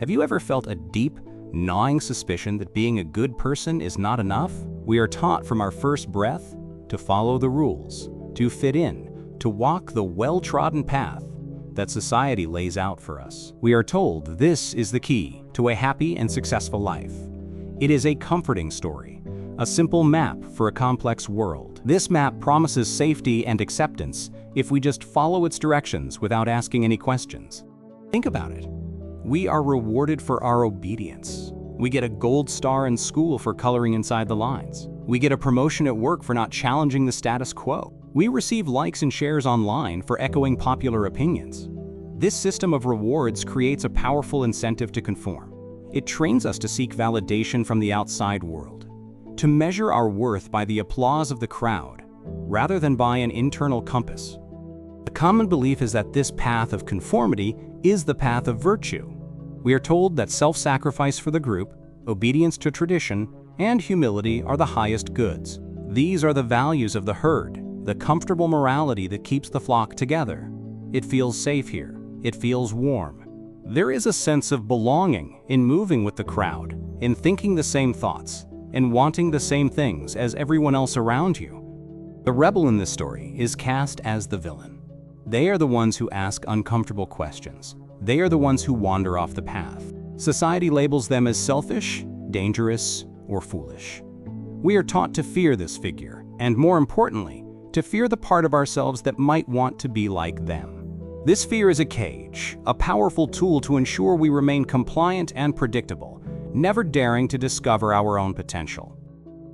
Have you ever felt a deep, gnawing suspicion that being a good person is not enough? We are taught from our first breath to follow the rules, to fit in, to walk the well-trodden path that society lays out for us. We are told this is the key to a happy and successful life. It is a comforting story, a simple map for a complex world. This map promises safety and acceptance if we just follow its directions without asking any questions. Think about it. We are rewarded for our obedience. We get a gold star in school for coloring inside the lines. We get a promotion at work for not challenging the status quo. We receive likes and shares online for echoing popular opinions. This system of rewards creates a powerful incentive to conform. It trains us to seek validation from the outside world, to measure our worth by the applause of the crowd, rather than by an internal compass. The common belief is that this path of conformity is the path of virtue. We are told that self-sacrifice for the group, obedience to tradition, and humility are the highest goods. These are the values of the herd, the comfortable morality that keeps the flock together. It feels safe here. It feels warm. There is a sense of belonging in moving with the crowd, in thinking the same thoughts, and wanting the same things as everyone else around you. The rebel in this story is cast as the villain. They are the ones who ask uncomfortable questions. They are the ones who wander off the path. Society labels them as selfish, dangerous, or foolish. We are taught to fear this figure, and more importantly, to fear the part of ourselves that might want to be like them. This fear is a cage, a powerful tool to ensure we remain compliant and predictable, never daring to discover our own potential.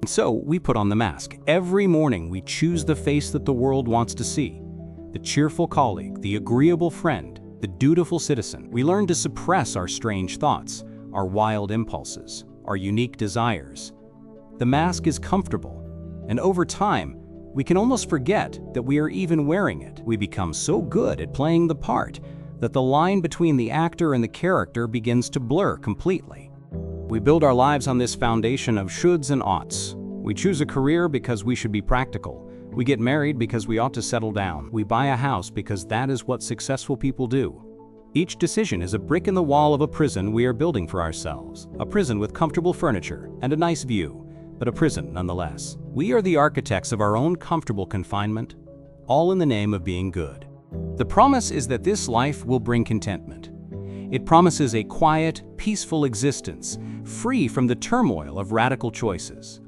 And so we put on the mask. Every morning we choose the face that the world wants to see. The cheerful colleague, the agreeable friend, the dutiful citizen. We learn to suppress our strange thoughts, our wild impulses, our unique desires. The mask is comfortable, and over time, we can almost forget that we are even wearing it. We become so good at playing the part that the line between the actor and the character begins to blur completely. We build our lives on this foundation of shoulds and oughts. We choose a career because we should be practical. We get married because we ought to settle down. We buy a house because that is what successful people do. Each decision is a brick in the wall of a prison we are building for ourselves. A prison with comfortable furniture and a nice view, but a prison nonetheless. We are the architects of our own comfortable confinement, all in the name of being good. The promise is that this life will bring contentment. It promises a quiet, peaceful existence, free from the turmoil of radical choices.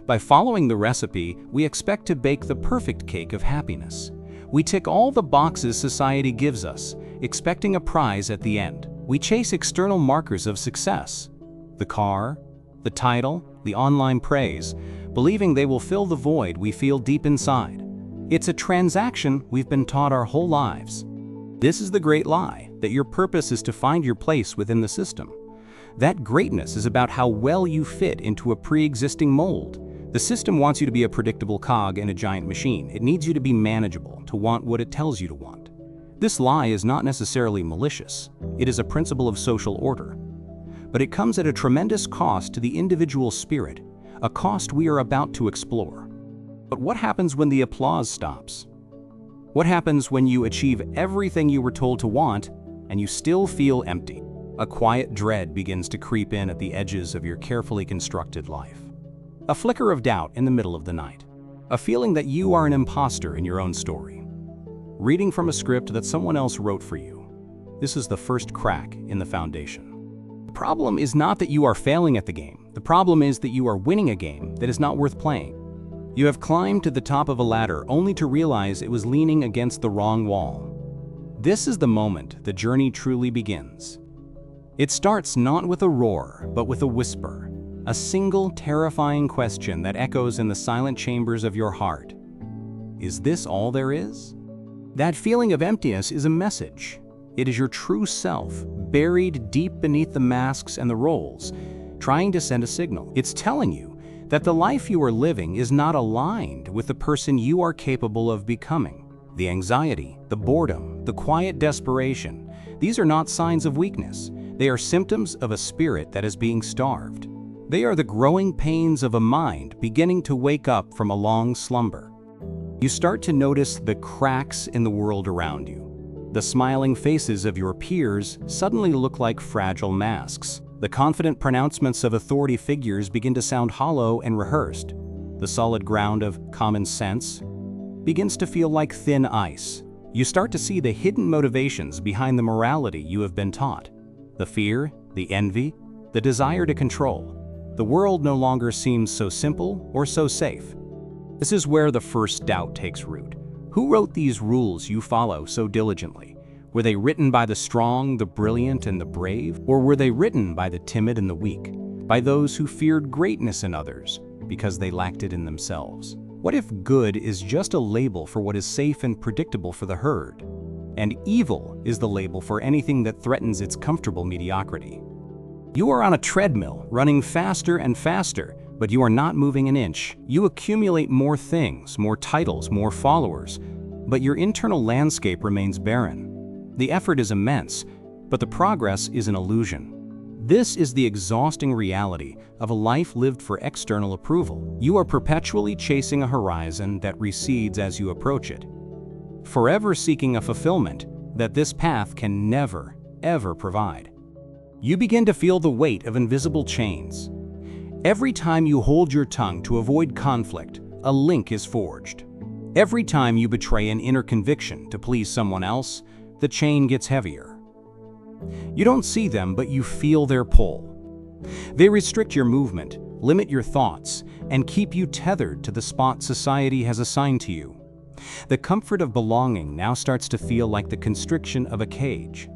By following the recipe, we expect to bake the perfect cake of happiness. We tick all the boxes society gives us, expecting a prize at the end. We chase external markers of success: the car, the title, the online praise, believing they will fill the void we feel deep inside. It's a transaction we've been taught our whole lives. This is the great lie, that your purpose is to find your place within the system. That greatness is about how well you fit into a pre-existing mold. The system wants you to be a predictable cog in a giant machine. It needs you to be manageable, to want what it tells you to want. This lie is not necessarily malicious. It is a principle of social order. But it comes at a tremendous cost to the individual spirit, a cost we are about to explore. But what happens when the applause stops? What happens when you achieve everything you were told to want and you still feel empty? A quiet dread begins to creep in at the edges of your carefully constructed life. A flicker of doubt in the middle of the night. A feeling that you are an imposter in your own story. Reading from a script that someone else wrote for you. This is the first crack in the foundation. The problem is not that you are failing at the game. The problem is that you are winning a game that is not worth playing. You have climbed to the top of a ladder only to realize it was leaning against the wrong wall. This is the moment the journey truly begins. It starts not with a roar, but with a whisper, a single terrifying question that echoes in the silent chambers of your heart. Is this all there is? That feeling of emptiness is a message. It is your true self, buried deep beneath the masks and the roles, trying to send a signal. It's telling you that the life you are living is not aligned with the person you are capable of becoming. The anxiety, the boredom, the quiet desperation, these are not signs of weakness. They are symptoms of a spirit that is being starved. They are the growing pains of a mind beginning to wake up from a long slumber. You start to notice the cracks in the world around you. The smiling faces of your peers suddenly look like fragile masks. The confident pronouncements of authority figures begin to sound hollow and rehearsed. The solid ground of common sense begins to feel like thin ice. You start to see the hidden motivations behind the morality you have been taught. The fear, the envy, the desire to control. The world no longer seems so simple or so safe. This is where the first doubt takes root. Who wrote these rules you follow so diligently? Were they written by the strong, the brilliant, and the brave? Or were they written by the timid and the weak? By those who feared greatness in others because they lacked it in themselves? What if good is just a label for what is safe and predictable for the herd, and evil is the label for anything that threatens its comfortable mediocrity? You are on a treadmill, running faster and faster, but you are not moving an inch. You accumulate more things, more titles, more followers, but your internal landscape remains barren. The effort is immense, but the progress is an illusion. This is the exhausting reality of a life lived for external approval. You are perpetually chasing a horizon that recedes as you approach it, forever seeking a fulfillment that this path can never, ever provide. You begin to feel the weight of invisible chains. Every time you hold your tongue to avoid conflict, a link is forged. Every time you betray an inner conviction to please someone else, the chain gets heavier. You don't see them, but you feel their pull. They restrict your movement, limit your thoughts, and keep you tethered to the spot society has assigned to you. The comfort of belonging now starts to feel like the constriction of a cage.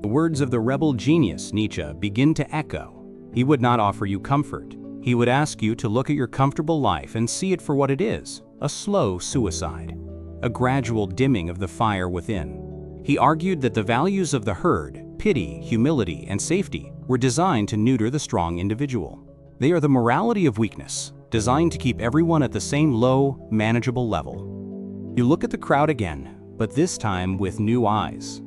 The words of the rebel genius Nietzsche begin to echo. He would not offer you comfort. He would ask you to look at your comfortable life and see it for what it is, a slow suicide, a gradual dimming of the fire within. He argued that the values of the herd, pity, humility, and safety, were designed to neuter the strong individual. They are the morality of weakness, designed to keep everyone at the same low, manageable level. You look at the crowd again, but this time with new eyes.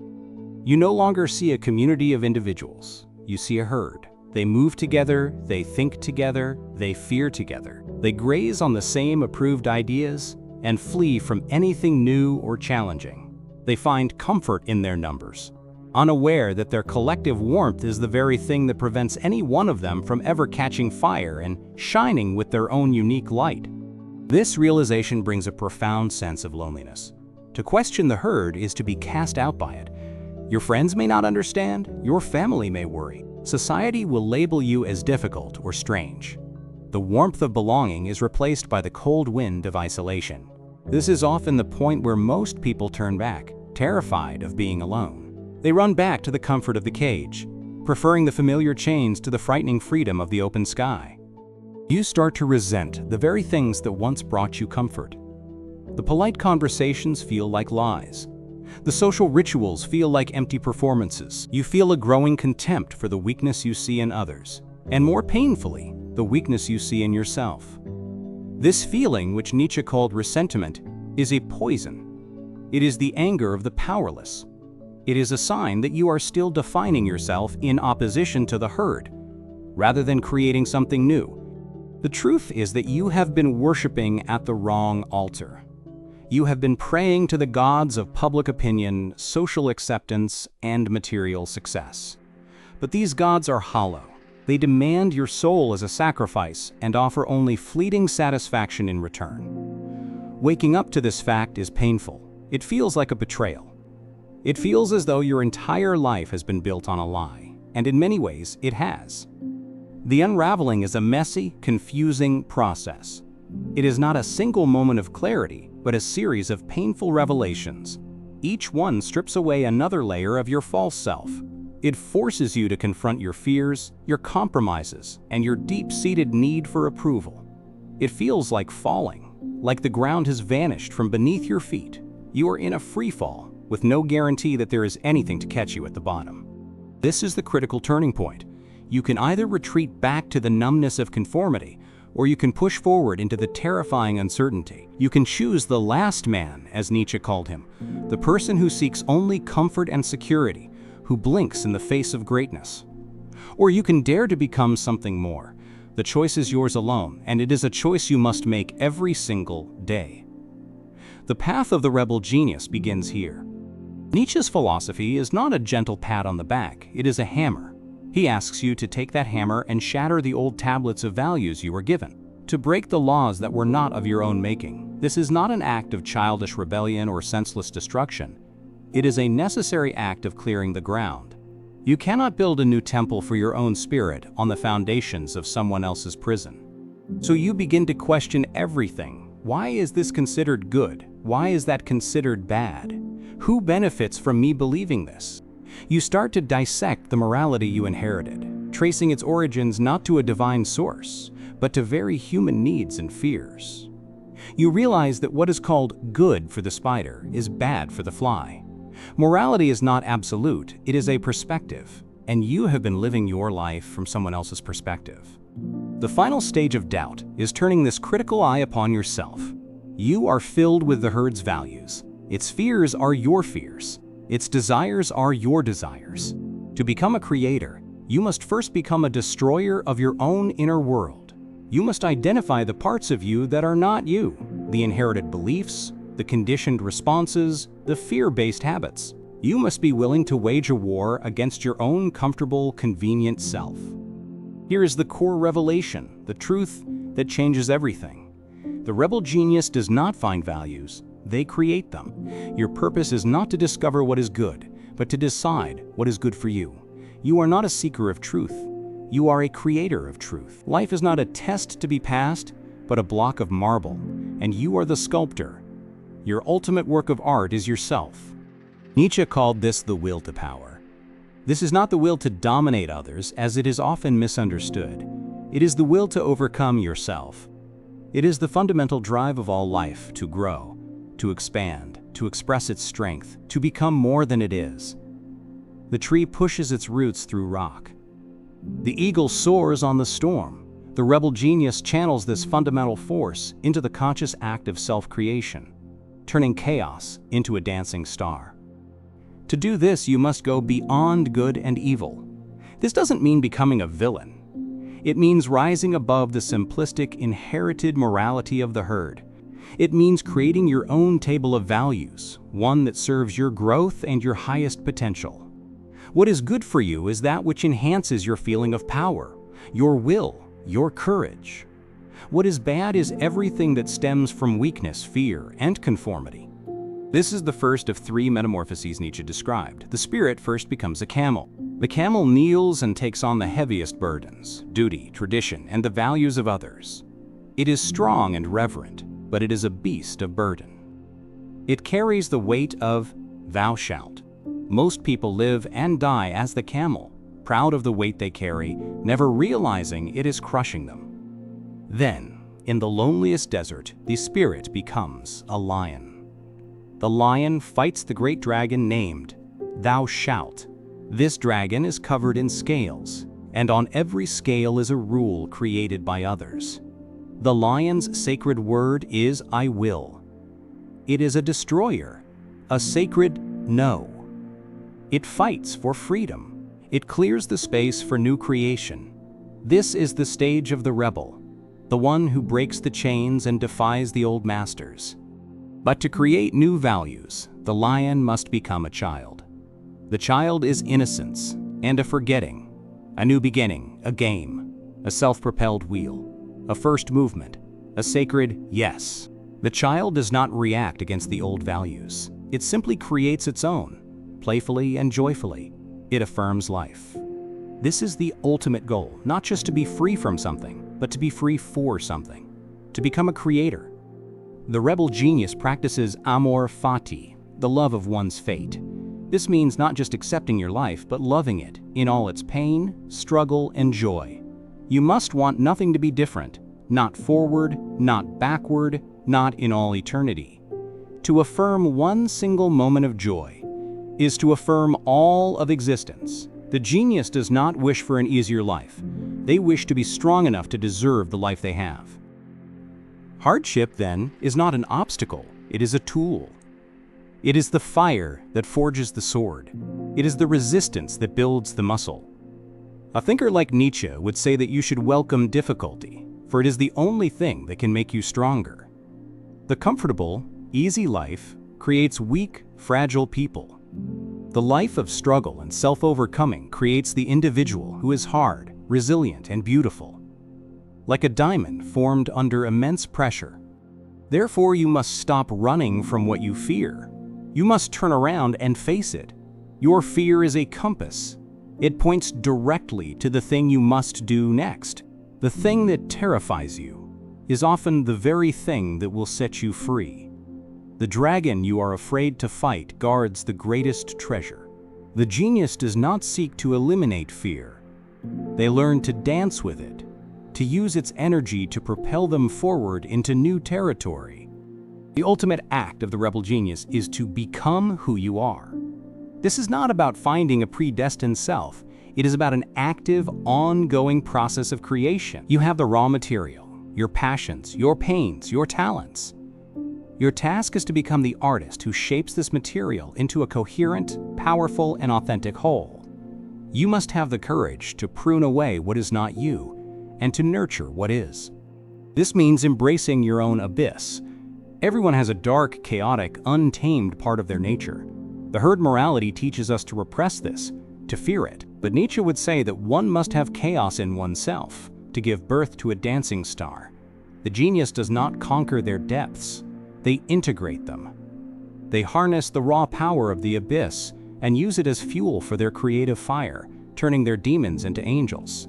You no longer see a community of individuals. You see a herd. They move together, they think together, they fear together. They graze on the same approved ideas and flee from anything new or challenging. They find comfort in their numbers, unaware that their collective warmth is the very thing that prevents any one of them from ever catching fire and shining with their own unique light. This realization brings a profound sense of loneliness. To question the herd is to be cast out by it. Your friends may not understand, your family may worry. Society will label you as difficult or strange. The warmth of belonging is replaced by the cold wind of isolation. This is often the point where most people turn back, terrified of being alone. They run back to the comfort of the cage, preferring the familiar chains to the frightening freedom of the open sky. You start to resent the very things that once brought you comfort. The polite conversations feel like lies. The social rituals feel like empty performances. You feel a growing contempt for the weakness you see in others, and more painfully, the weakness you see in yourself. This feeling, which Nietzsche called resentment, is a poison. It is the anger of the powerless. It is a sign that you are still defining yourself in opposition to the herd, rather than creating something new. The truth is that you have been worshiping at the wrong altar. You have been praying to the gods of public opinion, social acceptance, and material success. But these gods are hollow. They demand your soul as a sacrifice and offer only fleeting satisfaction in return. Waking up to this fact is painful. It feels like a betrayal. It feels as though your entire life has been built on a lie, and in many ways, it has. The unraveling is a messy, confusing process. It is not a single moment of clarity, but a series of painful revelations. Each one strips away another layer of your false self. It forces you to confront your fears, your compromises, and your deep-seated need for approval. It feels like falling, like the ground has vanished from beneath your feet. You are in a free fall, with no guarantee that there is anything to catch you at the bottom. This is the critical turning point. You can either retreat back to the numbness of conformity, or you can push forward into the terrifying uncertainty. You can choose the last man, as Nietzsche called him, the person who seeks only comfort and security, who blinks in the face of greatness. Or you can dare to become something more. The choice is yours alone, and it is a choice you must make every single day. The path of the rebel genius begins here. Nietzsche's philosophy is not a gentle pat on the back, it is a hammer. He asks you to take that hammer and shatter the old tablets of values you were given, to break the laws that were not of your own making. This is not an act of childish rebellion or senseless destruction. It is a necessary act of clearing the ground. You cannot build a new temple for your own spirit on the foundations of someone else's prison. So you begin to question everything. Why is this considered good? Why is that considered bad? Who benefits from me believing this? You start to dissect the morality you inherited, tracing its origins not to a divine source, but to very human needs and fears. You realize that what is called good for the spider is bad for the fly. Morality is not absolute, it is a perspective, and you have been living your life from someone else's perspective. The final stage of doubt is turning this critical eye upon yourself. You are filled with the herd's values. Its fears are your fears. Its desires are your desires. To become a creator, you must first become a destroyer of your own inner world. You must identify the parts of you that are not you, the inherited beliefs, the conditioned responses, the fear-based habits. You must be willing to wage a war against your own comfortable, convenient self. Here is the core revelation, the truth that changes everything. The rebel genius does not find values, they create them. Your purpose is not to discover what is good, but to decide what is good for you. You are not a seeker of truth. You are a creator of truth. Life is not a test to be passed, but a block of marble, and you are the sculptor. Your ultimate work of art is yourself. Nietzsche called this the will to power. This is not the will to dominate others, as it is often misunderstood. It is the will to overcome yourself. It is the fundamental drive of all life, to grow, to expand, to express its strength, to become more than it is. The tree pushes its roots through rock. The eagle soars on the storm. The rebel genius channels this fundamental force into the conscious act of self-creation, turning chaos into a dancing star. To do this, you must go beyond good and evil. This doesn't mean becoming a villain. It means rising above the simplistic, inherited morality of the herd. It means creating your own table of values, one that serves your growth and your highest potential. What is good for you is that which enhances your feeling of power, your will, your courage. What is bad is everything that stems from weakness, fear, and conformity. This is the first of three metamorphoses Nietzsche described. The spirit first becomes a camel. The camel kneels and takes on the heaviest burdens, duty, tradition, and the values of others. It is strong and reverent, but it is a beast of burden. It carries the weight of "thou shalt." Most people live and die as the camel, proud of the weight they carry, never realizing it is crushing them. Then, in the loneliest desert, the spirit becomes a lion. The lion fights the great dragon named "thou shalt." This dragon is covered in scales, and on every scale is a rule created by others. The lion's sacred word is "I will." It is a destroyer, a sacred no. It fights for freedom. It clears the space for new creation. This is the stage of the rebel, the one who breaks the chains and defies the old masters. But to create new values, the lion must become a child. The child is innocence and a forgetting, a new beginning, a game, a self-propelled wheel, a first movement, a sacred yes. The child does not react against the old values. It simply creates its own, playfully and joyfully. It affirms life. This is the ultimate goal, not just to be free from something, but to be free for something, to become a creator. The rebel genius practices amor fati, the love of one's fate. This means not just accepting your life, but loving it in all its pain, struggle, and joy. You must want nothing to be different, not forward, not backward, not in all eternity. To affirm one single moment of joy is to affirm all of existence. The genius does not wish for an easier life. They wish to be strong enough to deserve the life they have. Hardship, then, is not an obstacle, it is a tool. It is the fire that forges the sword. It is the resistance that builds the muscle. A thinker like Nietzsche would say that you should welcome difficulty, for it is the only thing that can make you stronger. The comfortable, easy life creates weak, fragile people. The life of struggle and self-overcoming creates the individual who is hard, resilient, and beautiful, like a diamond formed under immense pressure. Therefore, you must stop running from what you fear. You must turn around and face it. Your fear is a compass. It points directly to the thing you must do next. The thing that terrifies you is often the very thing that will set you free. The dragon you are afraid to fight guards the greatest treasure. The genius does not seek to eliminate fear. They learn to dance with it, to use its energy to propel them forward into new territory. The ultimate act of the rebel genius is to become who you are. This is not about finding a predestined self. It is about an active, ongoing process of creation. You have the raw material, your passions, your pains, your talents. Your task is to become the artist who shapes this material into a coherent, powerful, and authentic whole. You must have the courage to prune away what is not you and to nurture what is. This means embracing your own abyss. Everyone has a dark, chaotic, untamed part of their nature. The herd morality teaches us to repress this, to fear it. But Nietzsche would say that one must have chaos in oneself to give birth to a dancing star. The genius does not conquer their depths. They integrate them. They harness the raw power of the abyss and use it as fuel for their creative fire, turning their demons into angels.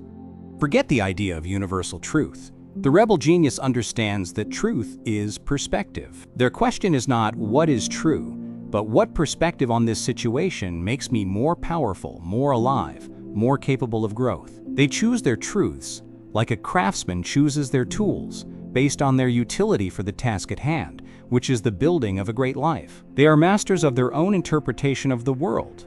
Forget the idea of universal truth. The rebel genius understands that truth is perspective. Their question is not what is true, but what perspective on this situation makes me more powerful, more alive, more capable of growth. They choose their truths like a craftsman chooses their tools, based on their utility for the task at hand, which is the building of a great life. They are masters of their own interpretation of the world.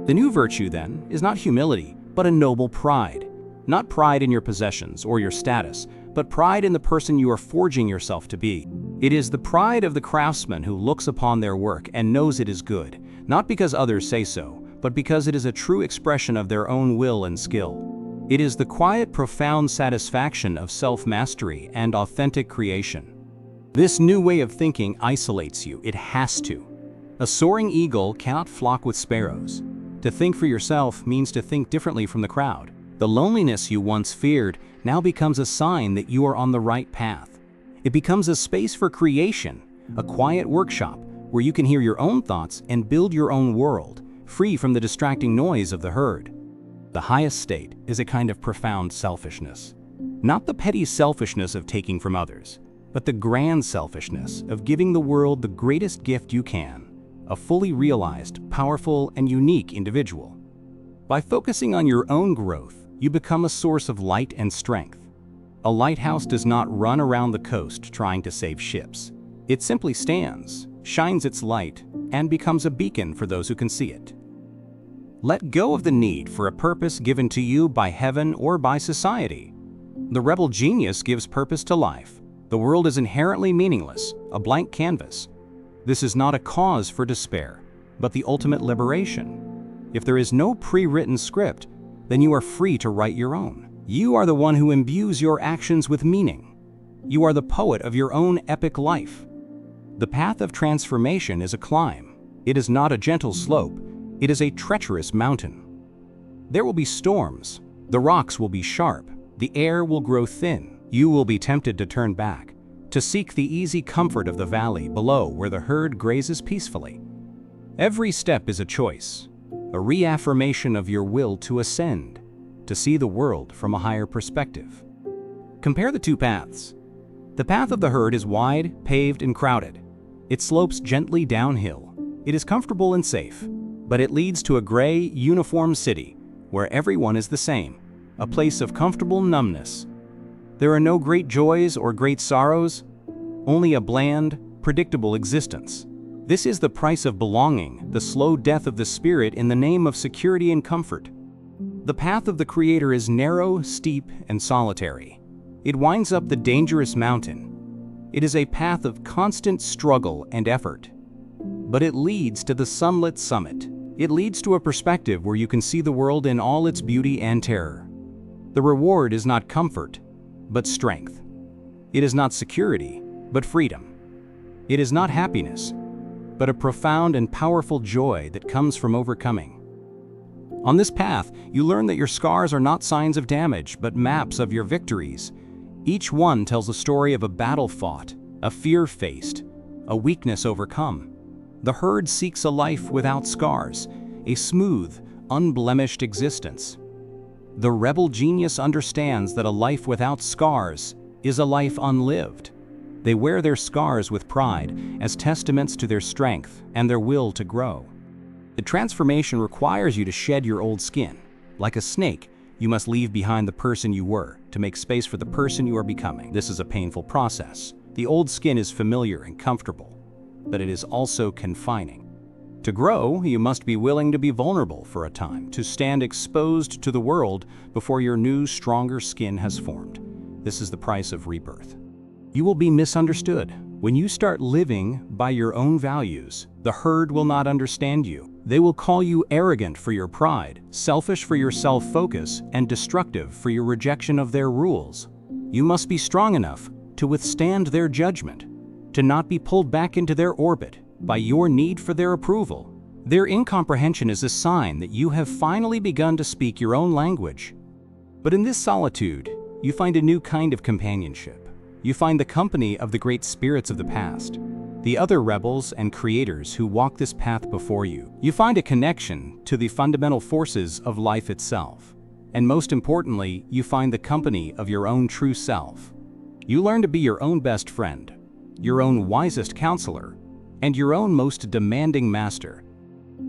The new virtue, then, is not humility, but a noble pride. Not pride in your possessions or your status, but pride in the person you are forging yourself to be. It is the pride of the craftsman who looks upon their work and knows it is good, not because others say so, but because it is a true expression of their own will and skill. It is the quiet, profound satisfaction of self-mastery and authentic creation. This new way of thinking isolates you. It has to. A soaring eagle cannot flock with sparrows. To think for yourself means to think differently from the crowd. The loneliness you once feared now becomes a sign that you are on the right path. It becomes a space for creation, a quiet workshop where you can hear your own thoughts and build your own world, free from the distracting noise of the herd. The highest state is a kind of profound selfishness. Not the petty selfishness of taking from others, but the grand selfishness of giving the world the greatest gift you can, a fully realized, powerful, and unique individual. By focusing on your own growth, you become a source of light and strength. A lighthouse does not run around the coast trying to save ships. It simply stands, shines its light, and becomes a beacon for those who can see it. Let go of the need for a purpose given to you by heaven or by society. The rebel genius gives purpose to life. The world is inherently meaningless, a blank canvas. This is not a cause for despair, but the ultimate liberation. If there is no pre-written script, then you are free to write your own. You are the one who imbues your actions with meaning. You are the poet of your own epic life. The path of transformation is a climb. It is not a gentle slope. It is a treacherous mountain. There will be storms. The rocks will be sharp. The air will grow thin. You will be tempted to turn back, to seek the easy comfort of the valley below where the herd grazes peacefully. Every step is a choice, a reaffirmation of your will to ascend, to see the world from a higher perspective. Compare the two paths. The path of the herd is wide, paved, and crowded. It slopes gently downhill. It is comfortable and safe, but it leads to a gray, uniform city where everyone is the same, a place of comfortable numbness. There are no great joys or great sorrows, only a bland, predictable existence. This is the price of belonging, the slow death of the spirit in the name of security and comfort. The path of the Creator is narrow, steep, and solitary. It winds up the dangerous mountain. It is a path of constant struggle and effort. But it leads to the sunlit summit. It leads to a perspective where you can see the world in all its beauty and terror. The reward is not comfort, but strength. It is not security, but freedom. It is not happiness, but a profound and powerful joy that comes from overcoming. On this path, you learn that your scars are not signs of damage, but maps of your victories. Each one tells a story of a battle fought, a fear faced, a weakness overcome. The herd seeks a life without scars, a smooth, unblemished existence. The rebel genius understands that a life without scars is a life unlived. They wear their scars with pride as testaments to their strength and their will to grow. The transformation requires you to shed your old skin. Like a snake, you must leave behind the person you were to make space for the person you are becoming. This is a painful process. The old skin is familiar and comfortable, but it is also confining. To grow, you must be willing to be vulnerable for a time, to stand exposed to the world before your new, stronger skin has formed. This is the price of rebirth. You will be misunderstood. When you start living by your own values, the herd will not understand you. They will call you arrogant for your pride, selfish for your self-focus, and destructive for your rejection of their rules. You must be strong enough to withstand their judgment, to not be pulled back into their orbit by your need for their approval. Their incomprehension is a sign that you have finally begun to speak your own language. But in this solitude, you find a new kind of companionship. You find the company of the great spirits of the past, the other rebels and creators who walk this path before you. You find a connection to the fundamental forces of life itself. And most importantly, you find the company of your own true self. You learn to be your own best friend, your own wisest counselor, and your own most demanding master.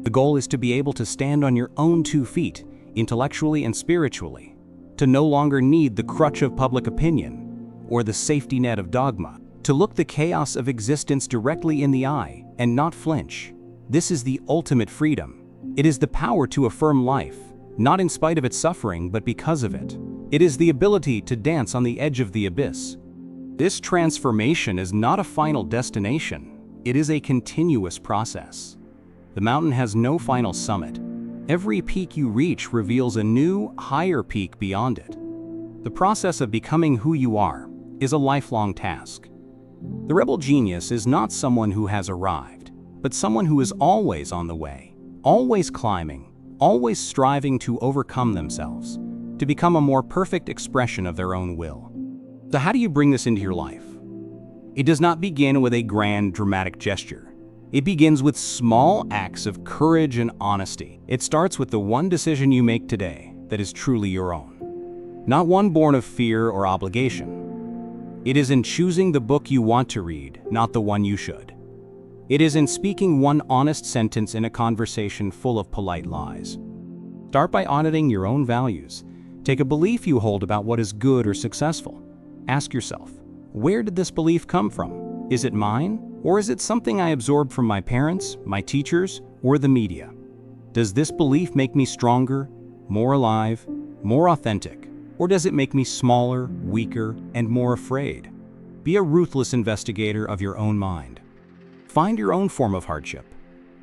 The goal is to be able to stand on your own 2 feet, intellectually and spiritually, to no longer need the crutch of public opinion or the safety net of dogma, to look the chaos of existence directly in the eye and not flinch. This is the ultimate freedom. It is the power to affirm life, not in spite of its suffering, but because of it. It is the ability to dance on the edge of the abyss. This transformation is not a final destination. It is a continuous process. The mountain has no final summit. Every peak you reach reveals a new, higher peak beyond it. The process of becoming who you are is a lifelong task. The rebel genius is not someone who has arrived, but someone who is always on the way, always climbing, always striving to overcome themselves, to become a more perfect expression of their own will. So how do you bring this into your life? It does not begin with a grand, dramatic gesture. It begins with small acts of courage and honesty. It starts with the one decision you make today that is truly your own, not one born of fear or obligation. It is in choosing the book you want to read, not the one you should. It is in speaking one honest sentence in a conversation full of polite lies. Start by auditing your own values. Take a belief you hold about what is good or successful. Ask yourself, where did this belief come from? Is it mine, or is it something I absorbed from my parents, my teachers, or the media? Does this belief make me stronger, more alive, more authentic? Or does it make me smaller, weaker, and more afraid? Be a ruthless investigator of your own mind. Find your own form of hardship.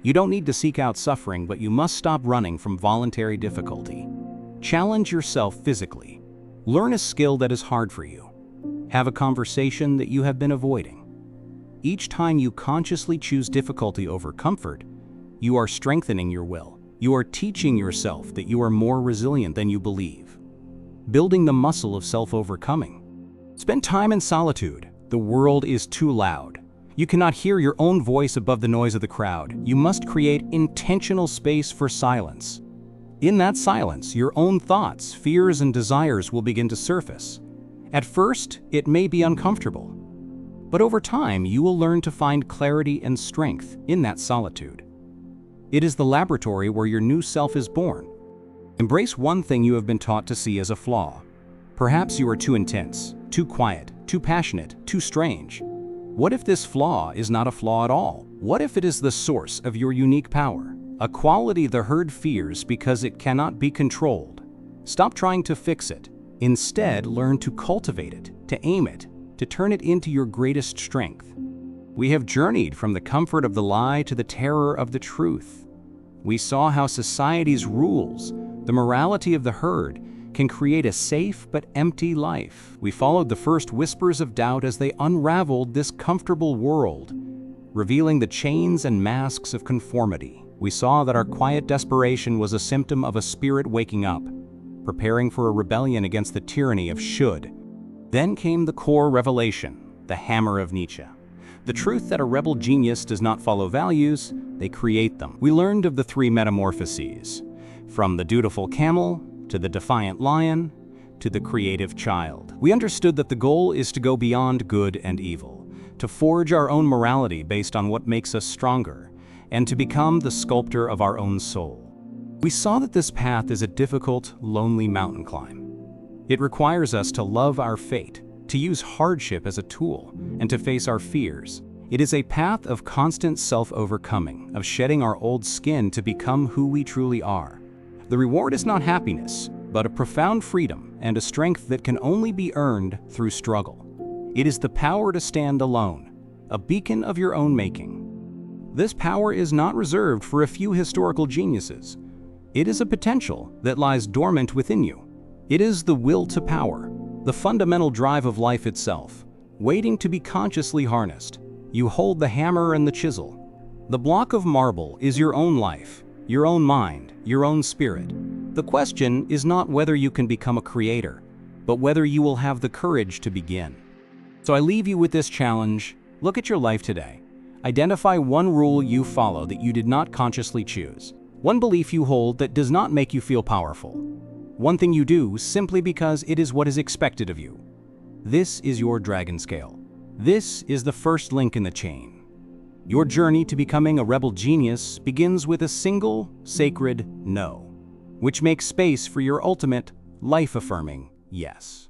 You don't need to seek out suffering, but you must stop running from voluntary difficulty. Challenge yourself physically. Learn a skill that is hard for you. Have a conversation that you have been avoiding. Each time you consciously choose difficulty over comfort, you are strengthening your will. You are teaching yourself that you are more resilient than you believe. Building the muscle of self-overcoming. Spend time in solitude. The world is too loud. You cannot hear your own voice above the noise of the crowd. You must create intentional space for silence. In that silence, your own thoughts, fears, and desires will begin to surface. At first, it may be uncomfortable, but over time, you will learn to find clarity and strength in that solitude. It is the laboratory where your new self is born. Embrace one thing you have been taught to see as a flaw. Perhaps you are too intense, too quiet, too passionate, too strange. What if this flaw is not a flaw at all? What if it is the source of your unique power? A quality the herd fears because it cannot be controlled. Stop trying to fix it. Instead, learn to cultivate it, to aim it, to turn it into your greatest strength. We have journeyed from the comfort of the lie to the terror of the truth. We saw how society's rules, the morality of the herd, can create a safe but empty life. We followed the first whispers of doubt as they unraveled this comfortable world. revealing the chains and masks of conformity. We saw that our quiet desperation was a symptom of a spirit waking up, preparing for a rebellion against the tyranny of should. Then came the core revelation, the hammer of Nietzsche. The truth that a rebel genius does not follow values, they create them. We learned of the three metamorphoses, from the dutiful camel, to the defiant lion, to the creative child. We understood that the goal is to go beyond good and evil, to forge our own morality based on what makes us stronger, and to become the sculptor of our own soul. We saw that this path is a difficult, lonely mountain climb. It requires us to love our fate, to use hardship as a tool, and to face our fears. It is a path of constant self-overcoming, of shedding our old skin to become who we truly are. The reward is not happiness, but a profound freedom and a strength that can only be earned through struggle. It is the power to stand alone, a beacon of your own making. This power is not reserved for a few historical geniuses. It is a potential that lies dormant within you. It is the will to power, the fundamental drive of life itself, waiting to be consciously harnessed. You hold the hammer and the chisel. The block of marble is your own life, your own mind, your own spirit. The question is not whether you can become a creator, but whether you will have the courage to begin. So I leave you with this challenge. Look at your life today. Identify one rule you follow that you did not consciously choose. One belief you hold that does not make you feel powerful. One thing you do simply because it is what is expected of you. This is your dragon scale. This is the first link in the chain. Your journey to becoming a rebel genius begins with a single, sacred no, which makes space for your ultimate, life-affirming yes.